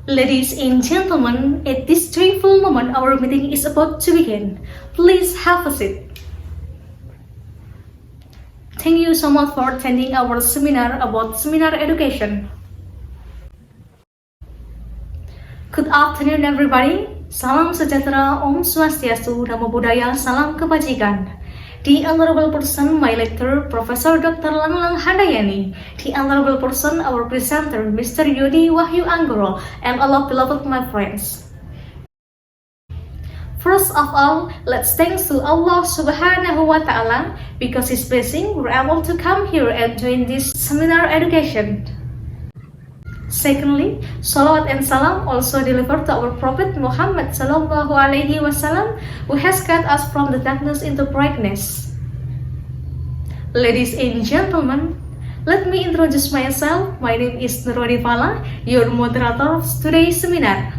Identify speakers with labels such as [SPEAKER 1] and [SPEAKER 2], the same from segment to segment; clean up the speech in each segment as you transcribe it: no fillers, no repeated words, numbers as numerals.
[SPEAKER 1] Ladies and gentlemen, at this joyful moment our meeting is about to begin. Please have a seat. Thank you so much for attending our seminar about seminar education. Good afternoon everybody. Salam sejahtera, Om Swastiastu, Namo Buddhaya, Salam Kebajikan. The honorable person, my lecturer, Professor Dr. Langlang Handayani. The honorable person, our presenter, Mr. Yodi Wahyu Anggoro, and all of beloved my friends. First of all, let's thank to Allah Subhanahu wa Ta'ala because His blessing we're able to come here and join this seminar education. Secondly, salawat and salam also delivered to our Prophet Muhammad Sallallahu Alaihi Wasallam, who has guided us from the darkness into brightness. Ladies and gentlemen, let me introduce myself. My name is Nurodi Fala, your moderator of today's seminar,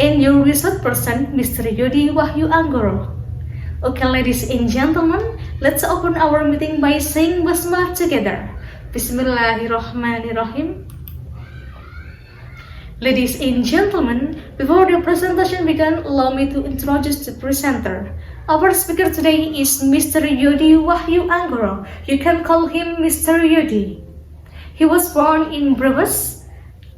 [SPEAKER 1] and your research person, Mr. Yodi Wahyu Anggoro. Okay, ladies and gentlemen, let's open our meeting by saying Basmalah together. Bismillahirrahmanirrahim. Ladies and gentlemen, before the presentation begins, allow me to introduce the presenter. Our speaker today is Mr. Yodi Wahyu Anggoro. You can call him Mr. Yodi. He was born in Brebes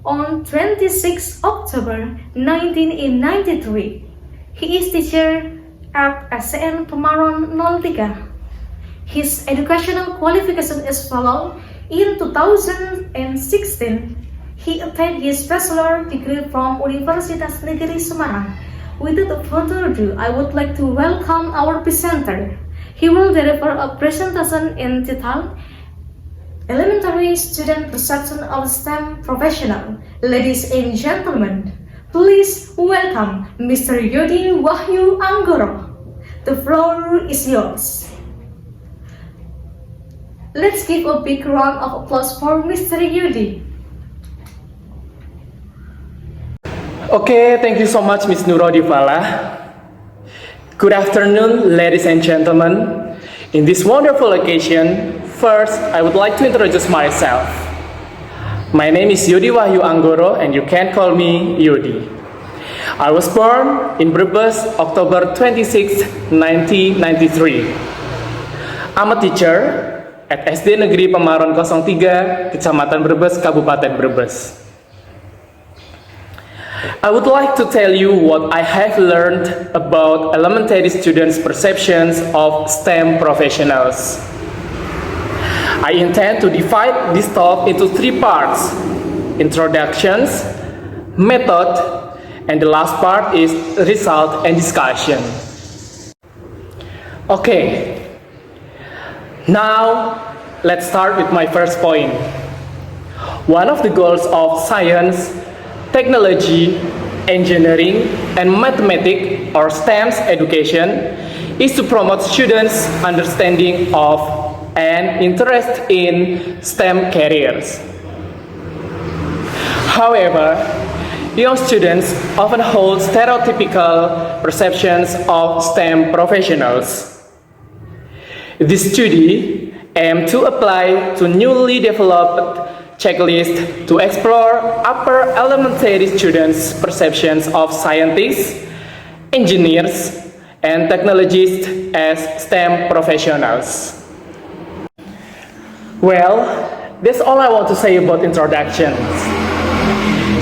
[SPEAKER 1] on 26 October 1993. He is teacher at SCN Pemaron 03. His educational qualification is follows. In 2016, he obtained his bachelor degree from Universitas Negeri Semarang. Without further ado, I would like to welcome our presenter. He will deliver a presentation entitled Elementary Student Perception of STEM Professional. Ladies and gentlemen, please welcome Mr. Yodi Wahyu Anggoro. The floor is yours. Let's give a big round of applause for Mr. Yodi.
[SPEAKER 2] Okay, thank you so much, Ms. Nurodi Fala. Good afternoon, ladies and gentlemen. In this wonderful occasion, first, I would like to introduce myself. My name is Yodi Wahyu Anggoro, and you can call me Yodi. I was born in Brebes, October 26, 1993. I'm a teacher at SD Negeri Pemaron 03, Kecamatan Brebes, Kabupaten Brebes. I would like to tell you what I have learned about elementary students' perceptions of STEM professionals. I intend to divide this talk into three parts: introductions, method, and the last part is result and discussion. Okay, now let's start with my first point. One of the goals of science, technology, engineering, and mathematics or STEM education is to promote students' understanding of and interest in STEM careers. However, young students often hold stereotypical perceptions of STEM professionals. This study aims to apply to newly developed checklist to explore upper elementary students' perceptions of scientists, engineers, and technologists as STEM professionals. Well, that's all I want to say about introductions.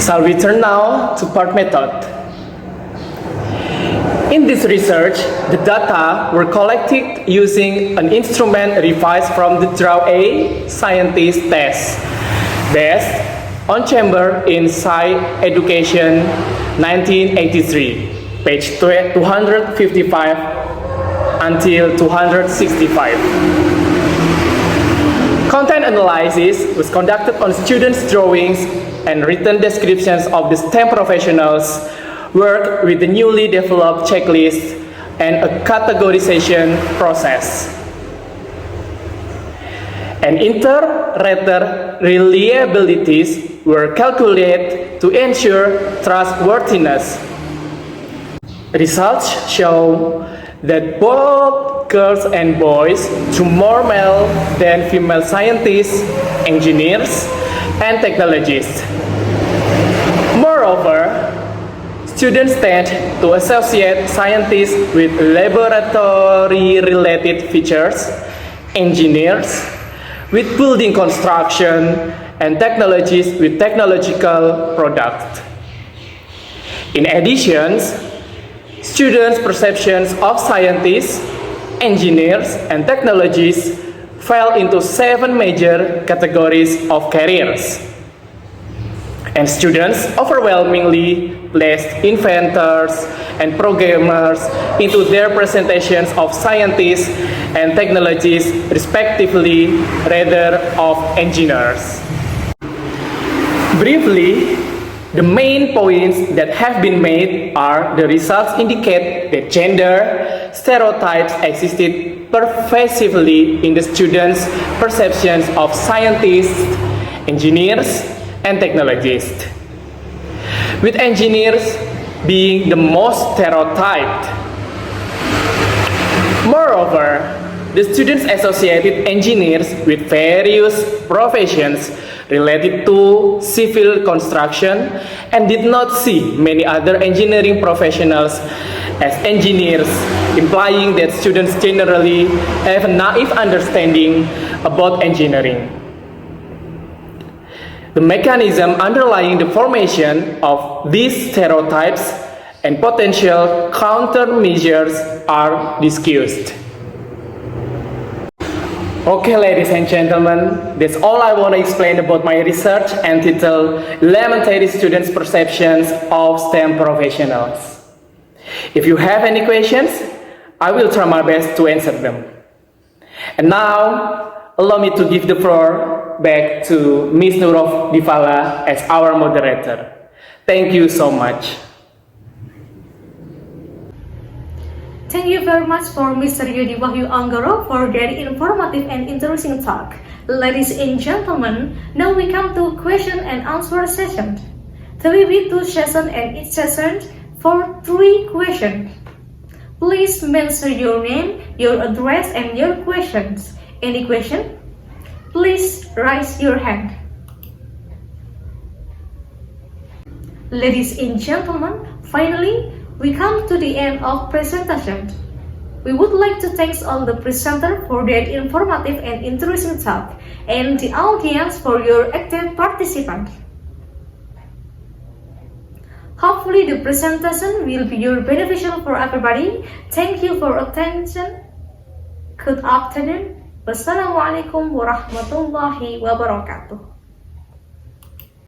[SPEAKER 2] Shall we turn now to part method? In this research, the data were collected using an instrument revised from the Draw-A scientist test, based on chamber in Sci Education 1983, page 255 until 265. Content analysis was conducted on students' drawings and written descriptions of the STEM professionals work with the newly developed checklist and a categorization process. And inter-rater reliabilities were calculated to ensure trustworthiness. Results show that both girls and boys do more male than female scientists, engineers, and technologists. Moreover, students tend to associate scientists with laboratory-related features, engineers with building construction, and technologies with technological products. In addition, students' perceptions of scientists, engineers, and technologies fell into 7 major categories of careers. And students overwhelmingly placed inventors and programmers into their presentations of scientists and technologies respectively rather of engineers. Briefly, the main points that have been made are the results indicate that gender stereotypes existed pervasively in the students' perceptions of scientists, engineers, and technologists, with engineers being the most stereotyped. Moreover, the students associated engineers with various professions related to civil construction and did not see many other engineering professionals as engineers, implying that students generally have a naive understanding about engineering. The mechanism underlying the formation of these stereotypes and potential countermeasures are discussed. Okay, ladies and gentlemen, that's all I want to explain about my research entitled Elementary Students' Perceptions of STEM Professionals. If you have any questions, I will try my best to answer them. And now, allow me to give the floor back to Ms. Nurov Divala as our moderator. Thank you so much.
[SPEAKER 1] Thank you very much for Mr. Yudi Wahyu Anggoro for very informative and interesting talk. Ladies and gentlemen, now we come to question and answer session. There will be 2 sessions and each session for 3 questions. Please mention your name, your address, and your questions. Any question? Please raise your hand. Ladies and gentlemen, finally, we come to the end of presentation. We would like to thank all the presenters for their informative and interesting talk, and the audience for your active participation. Hopefully the presentation will be beneficial for everybody. Thank you for attention. Good afternoon. Wassalamualaikum warahmatullahi wabarakatuh.